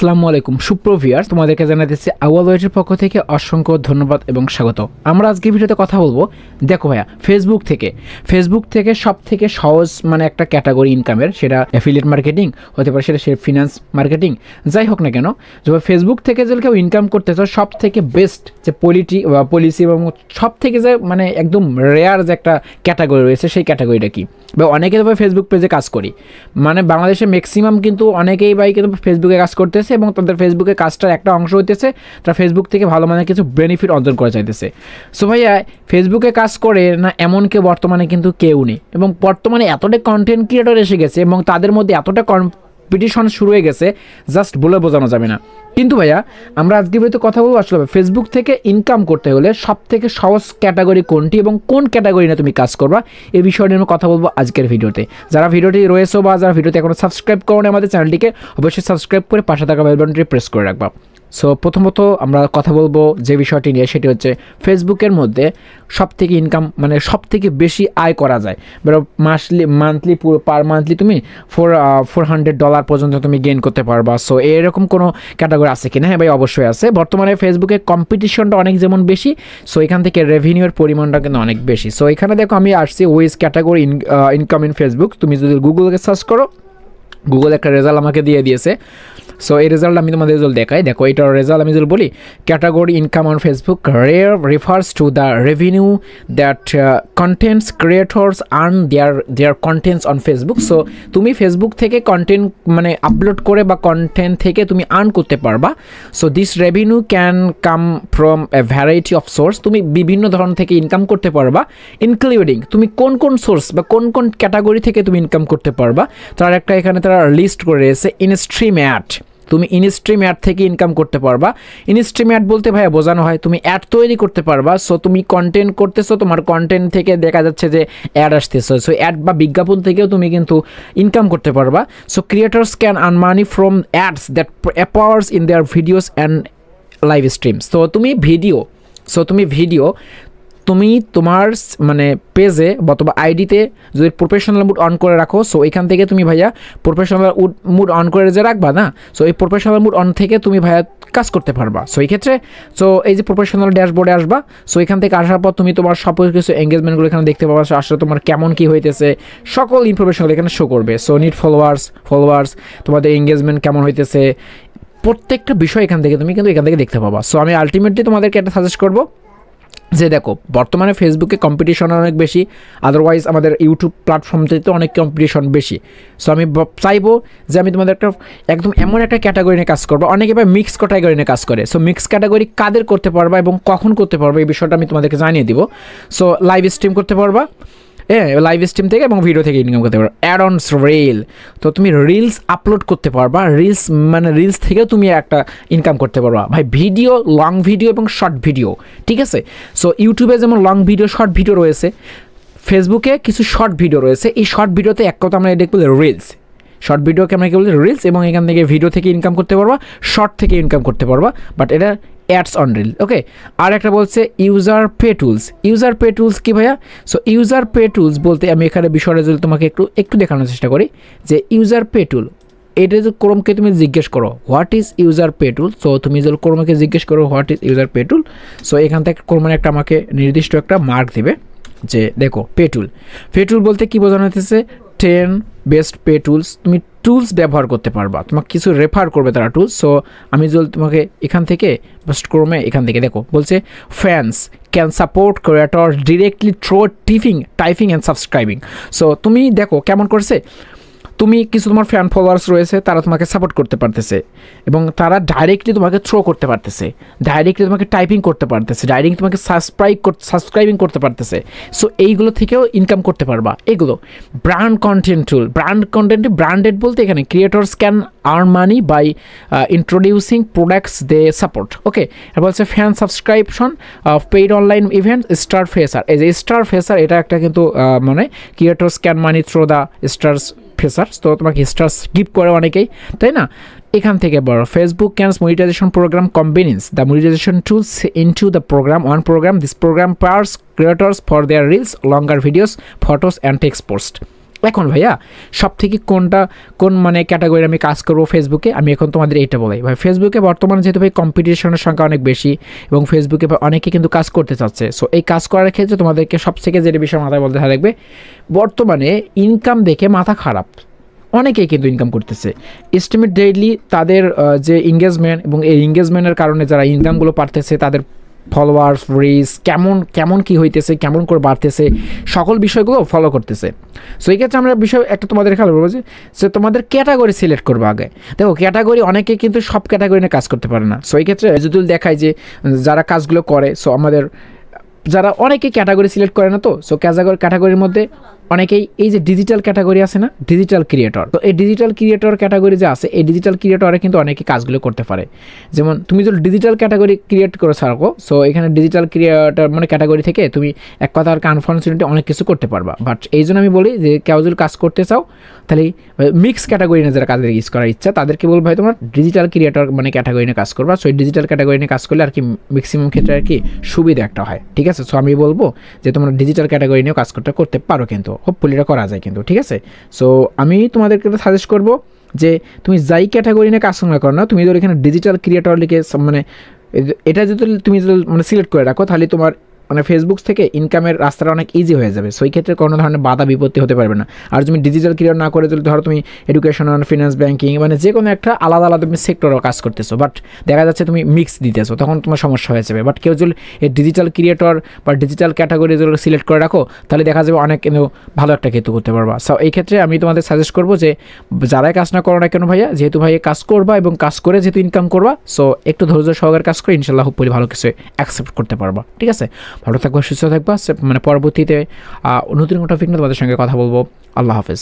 আসসালামু আলাইকুম সুপ্রভিয়ার্স, তোমাদেরকে জানাতেছি আওয়ালওয়েটের পক্ষ থেকে অসংখ্য ধন্যবাদ এবং স্বাগত। আমরা আজকে ভিডিওতে কথা বলবো, দেখো ভাইয়া, ফেসবুক থেকে সব থেকে সহজ একটা ক্যাটাগরি ইনকামের, সেটা অ্যাফিলিয়েট মার্কেটিং হতে পারে, সেটা ফিনান্স মার্কেটিং, যাই হোক না কেন, যখন ফেসবুক থেকে যদি কেউ ইনকাম করতে চাও, সব থেকে বেস্ট যে পলিসি এবং সব থেকে যে একদম রেয়ার যে একটা ক্যাটাগরি রয়েছে, সেই ক্যাটাগরিটা কি? বা অনেকে তো ফেসবুক পেজে কাজ করি, বাংলাদেশে ম্যাক্সিমাম কিন্তু অনেকেই কিন্তু ফেসবুকে কাজ করতেছে এবং তাদের ফেসবুকে কাজটার একটা অংশ হইতেছে তারা ফেসবুক থেকে ভালো কিছু বেনিফিট অর্জন করা চাইতেছে। সো ভাইয়া, ফেসবুকে কাজ করে না এমন কেউ বর্তমানে কিন্তু কেউ নেই, এবং বর্তমানে এতটা কন্টেন্ট ক্রিয়েটর এসে গেছে এবং তাদের মধ্যে এতটা কম্পিটিশন শুরু হয়ে গেছে, জাস্ট বলে বোঝানো যাবে না। কিন্তু ভাইয়া, আমরা আজকে ভিডিওতে কথা বলবো আসলে ফেসবুক থেকে ইনকাম করতে হলে সব থেকে সহজ ক্যাটাগরি কোনটি এবং কোন ক্যাটাগরি নিয়ে তুমি কাজ করবা, এই বিষয় নিয়ে কথা বলবো আজকের ভিডিওতে। যারা ভিডিওটি রয়েছে বা যারা ভিডিওতে এখনো সাবস্ক্রাইব করো না আমাদের চ্যানেলটিকে, অবশ্যই সাবস্ক্রাইব করে পাশে থাকা বেল বাটনটি প্রেস করে রাখবা। সো প্রথমত আমরা কথা বলবো যে বিষয়টি নিয়ে, সেটি হচ্ছে ফেসবুকের মধ্যে সব থেকে ইনকাম সব থেকে বেশি আয় করা যায়। মান্থলি পার মান্থলি তুমি $400 পর্যন্ত তুমি গেইন করতে পারবা। সো এরকম কোনো ক্যাটাগরি আছে কিনা? হ্যাঁ ভাই, অবশ্যই আছে। বর্তমানে ফেসবুকে কম্পিটিশনটা অনেক যেমন বেশি, সো এখান থেকে রেভিনিউর পরিমাণটা কিন্তু অনেক বেশি। সো এখানে দেখো আমি আসছি ways category income in Facebook. তুমি যদি গুগলকে সার্চ করো, গুগল একটা রেজাল্ট আমাকে দিয়ে দিয়েছে। সো এই রেজাল্ট আমি তোমাদের দেখাই। দেখো, এটার রেজাল্ট আমি যদি বলি, category income on Facebook refers to the revenue that contents creators earn their contents on Facebook. So তুমি ফেসবুক থেকে কন্টেন্ট আপলোড করে বা কন্টেন্ট থেকে তুমি আর্ন করতে পারবা। So this revenue can come from a variety of source. তুমি বিভিন্ন ধরন থেকে ইনকাম করতে পারবা, ইনক্লুডিং তুমি কোন সোর্স বা কোন ক্যাটাগরি থেকে তুমি ইনকাম করতে পারবা। তার একটা এখানে তারা লিস্ট করে রয়েছে, ইনস্ট্রিম অ্যাড। তুমি ইনস্ট্রিম অ্যাড থেকে ইনকাম করতে পারবা। ইনস্ট্রিম অ্যাড বলতে ভাইয়া বোঝানো হয় তুমি অ্যাড তৈরি করতে পারবা। সো তুমি কন্টেন্ট করতেছো, তোমার কন্টেন্ট থেকে দেখা যাচ্ছে যে অ্যাড আসতেছে, সো অ্যাড বা বিজ্ঞাপন থেকেও তুমি কিন্তু ইনকাম করতে পারবা। So creators can earn money from ads that appears in their videos and live streams. তো তুমি তুমি তোমার পেজে অথবা আইডিতে যদি প্রফেশনাল মুড অন করে রাখো, সো এখান থেকে তুমি ভাইয়া প্রফেশনাল মুড অন করে যে রাখবা না, সো এই প্রফেশনাল মুড অন থেকে তুমি ভাইয়া কাজ করতে পারবা। সো এই ক্ষেত্রে এই যে প্রফেশনাল ড্যাশবোর্ডে আসবা, সো এখান থেকে আসার পর তুমি তোমার সব কিছু এঙ্গেজমেন্টগুলো এখানে দেখতে পাবা। আসলে তোমার কেমন কী হইতেছে সকল ইনফরমেশনগুলো এখানে শো করবে। সো নিড ফলোয়ার্স, তোমাদের এঙ্গেজমেন্ট কেমন হইতেছে, প্রত্যেকটা বিষয় এখান থেকে তুমি কিন্তু এখান থেকে দেখতে পাবা। সো আমি আলটিমেটলি তোমাদেরকে একটা সাজেস্ট করবো যে দেখো, বর্তমানে ফেসবুকে কম্পিটিশন অনেক বেশি, আদারওয়াইজ আমাদের ইউটিউব প্ল্যাটফর্মটিতে অনেক কম্পিটিশন বেশি। সো আমি চাইবো যে আমি তোমাদের একদম এমন একটা ক্যাটাগরি নিয়ে কাজ করবো। অনেকে এবার মিক্স ক্যাটাগরি নিয়ে কাজ করে। সো মিক্স ক্যাটাগরি কাদের করতে পারবা এবং কখন করতে পারবা, এই বিষয়টা আমি তোমাদেরকে জানিয়ে দিব। সো লাইভ স্ট্রিম করতে পারবা, লাইভ স্ট্রিম থেকে এবং ভিডিও থেকে ইনকাম করতে পারবা। অ্যাড অনস রিল, তো তুমি রিলস আপলোড করতে পারবা। রিলস থেকেও তুমি একটা ইনকাম করতে পারবা ভাই। ভিডিও, লং ভিডিও এবং শর্ট ভিডিও, ঠিক আছে? সো ইউটিউবে যেমন লং ভিডিও, শর্ট ভিডিও রয়েছে, ফেসবুকে কিছু শর্ট ভিডিও রয়েছে। এই শর্ট ভিডিওতে এক কথা আমরা এটা বলি রিলস। শর্ট ভিডিওকে আমরা কি বলি? রিলস। এবং এখান থেকে ভিডিও থেকে ইনকাম করতে পারবা, শর্ট থেকে ইনকাম করতে পারবা, বাট এটা অ্যাডস অন রিল। ওকে, আর একটা বলছে ইউজার পে টুলস কি ভাইয়া? সো ইউজার পে টুলস বলতে আমি এখানে বিষয়টা যদি তোমাকে একটু দেখানোর চেষ্টা করি, যে ইউজার পে টুল, এটা যদি ক্রোমকে তুমি জিজ্ঞেস করো what is user pay tool, so তুমি যদি ক্রোমকে জিজ্ঞেস করো what is user pay tool, so এখান থেকে ক্রোম একটা আমাকে নির্দিষ্ট একটা মার্ক দেবে যে দেখো পে টুল বলতে কি বোঝানো হতেছে, 10 বেস্ট পে টুলস। তুমি টুলস ব্যবহার করতে পারবা, তোমাকে কিছু রেফার করবে তারা টুলস। সো আমি যদি তোমাকে এখান থেকে ফার্স্ট ক্রোমে এখান থেকে দেখো বলছে fans can support creator directly through typing and subscribing. So তুমি দেখো কেমন করছে, তুমি কিছু তোমার ফ্যান ফলোয়ার্স রয়েছে, তারা তোমাকে সাপোর্ট করতে পারতেছে এবং তারা ডাইরেক্টলি তোমাকে থ্রো করতে পারতেছে, ডাইরেক্টলি তোমাকে টাইপিং করতে পারতেছে, ডাইরেক্টলি তোমাকে সাবস্ক্রাইবিং করতে পারতেছে। সো এইগুলো থেকেও ইনকাম করতে পারবা। এগুলো ব্র্যান্ড কন্টেন্ট টুল। ব্র্যান্ডেড বলতে এখানে creators can earn money by introducing products they support. Okay, এবার বলছে fan subscription paid online event star ফেসার। এই যে স্টার ফেসার, এটা একটা কিন্তু creators can money through the stars ফেসার। তো তোমাকে স্টার্স গিফট করে অনেকেই, তাই না? এখান থেকে বড় ফেসবুক ক্যানস monetization program combines the monetization tools into the program. This program powers creators for their reels, longer videos, photos and text post. এখন ভাইয়া সব থেকে কোন মানে ক্যাটাগরি আমি কাজ করবো ফেসবুকে, আমি এখন তোমাদের এইটা বলাই ভাই। ফেসবুকে বর্তমানে যেহেতু ভাই কম্পিটিশনের সংখ্যা অনেক বেশি এবং ফেসবুকে অনেকে কিন্তু কাজ করতে চাচ্ছে, সো এই কাজ করার ক্ষেত্রে তোমাদেরকে সবথেকে যেটা বিষয় মাথায় বলতে থাকবে, বর্তমানে ইনকাম দেখে মাথা খারাপ, অনেকেই কিন্তু ইনকাম করতেছে। এস্টিমেট ডেইলি তাদের যে এঙ্গেজমেন্ট এবং এই এঙ্গেজমেন্টের কারণে যারা ইনকামগুলো পারতেছে, তাদের ফলোয়ার্স রিচ কেমন কি হইতেছে, কেমন করে বাড়তেছে, সকল বিষয়গুলো ফলো করতেছে। সো এই ক্ষেত্রে আমরা বিষয় একটা তোমাদের খেয়াল করবো যে তোমাদের ক্যাটাগরি সিলেক্ট করবো আগে। দেখো ক্যাটাগরি অনেকে কিন্তু সব ক্যাটাগরি নিয়ে কাজ করতে পারে না। সো এই ক্ষেত্রে যদি দেখায় যে যারা কাজগুলো করে, সো আমাদের যারা অনেকে ক্যাটাগরি সিলেক্ট করে না, তো সো ক্যাটাগরির মধ্যে অনেকেই এই যে ডিজিটাল ক্যাটাগরি আছে না, ডিজিটাল ক্রিয়েটর, তো এই ডিজিটাল ক্রিয়েটর ক্যাটাগরি যে আছে, এই ডিজিটাল ক্রিয়েটরে কিন্তু অনেকে কাজগুলো করতে পারে। যেমন তুমি যদি ডিজিটাল ক্যাটাগরি ক্রিয়েট করে থাকো, সো এখানে ডিজিটাল ক্রিয়েটর মানে ক্যাটাগরি থেকে তুমি এক কথার কনফিডেন্সিয়ালিটি অনেক কিছু করতে পারবা। বাট এই জন্য আমি বলি যে কেউ যদি কাজ করতে চাও, তাহলে মিক্স ক্যাটাগরি নিয়ে যারা কাজের ইউজ করার ইচ্ছা, তাদেরকে বলবো ভাই তোমার ডিজিটাল ক্রিয়েটর মানে ক্যাটাগরি নিয়ে কাজ করবা। সো এই ডিজিটাল ক্যাটাগরি নিয়ে কাজ করলে আর কি ম্যাক্সিমাম ক্ষেত্রে আর কি সুবিধা একটা হয়, ঠিক আছে। সো আমি বলবো যে তোমরা ডিজিটাল ক্যাটাগরি নিয়েও কাজ করতে পারো, কিন্তু হোপফুলি এটা করা যায় কিন্তু, ঠিক আছে। সো আমি তোমাদেরকে সাজেস্ট করবো যে তুমি যাই ক্যাটাগরি নিয়ে কাজ করো না, তুমি যদি এখানে ডিজিটাল ক্রিয়েটর লিখে মানে এটা যদি তুমি মানে সিলেক্ট করে রাখো, তাহলে তোমার মানে ফেসবুক থেকে ইনকামের রাস্তাটা অনেক ইজি হয়ে যাবে। সো এই ক্ষেত্রে কোনো ধরনের বাধা বিপত্তি হতে পারবে না। আর তুমি ডিজিটাল ক্রিয়েটর না করে যদি ধরো তুমি এডুকেশন, ফিনান্স, ব্যাঙ্কিং মানে যে কোনো একটা আলাদা তুমি সেক্টরও কাজ করতেছো, বাট দেখা যাচ্ছে তুমি মিক্স দিতেছো, তখন তোমার সমস্যা হয়ে যাবে। বাট কেউ যদি এই ডিজিটাল ক্রিয়েটর বা ডিজিটাল ক্যাটাগরি যদি সিলেক্ট করে রাখো, তাহলে দেখা যাবে অনেক কিন্তু ভালো একটা ক্ষেত্র করতে পারবা। সো এই ক্ষেত্রে আমি তোমাদের সাজেস্ট করবো যে যারাই কাজ না করো না কেন ভাইয়া, যেহেতু ভাই কাজ করবা এবং কাজ করে যেহেতু ইনকাম করবা, সো একটু ধৈর্য সহকারে কাজ করে ইনশাল্লাহ হোপফুলি ভালো কিছু অ্যাকসেপ্ট করতে পারবা, ঠিক আছে। ভালো থাকবা, সুস্থ থাকবা, মানে পরবর্তীতে নতুন কোনো টপিক নিয়ে তোমাদের সঙ্গে কথা বলবো। আল্লাহ হাফেজ।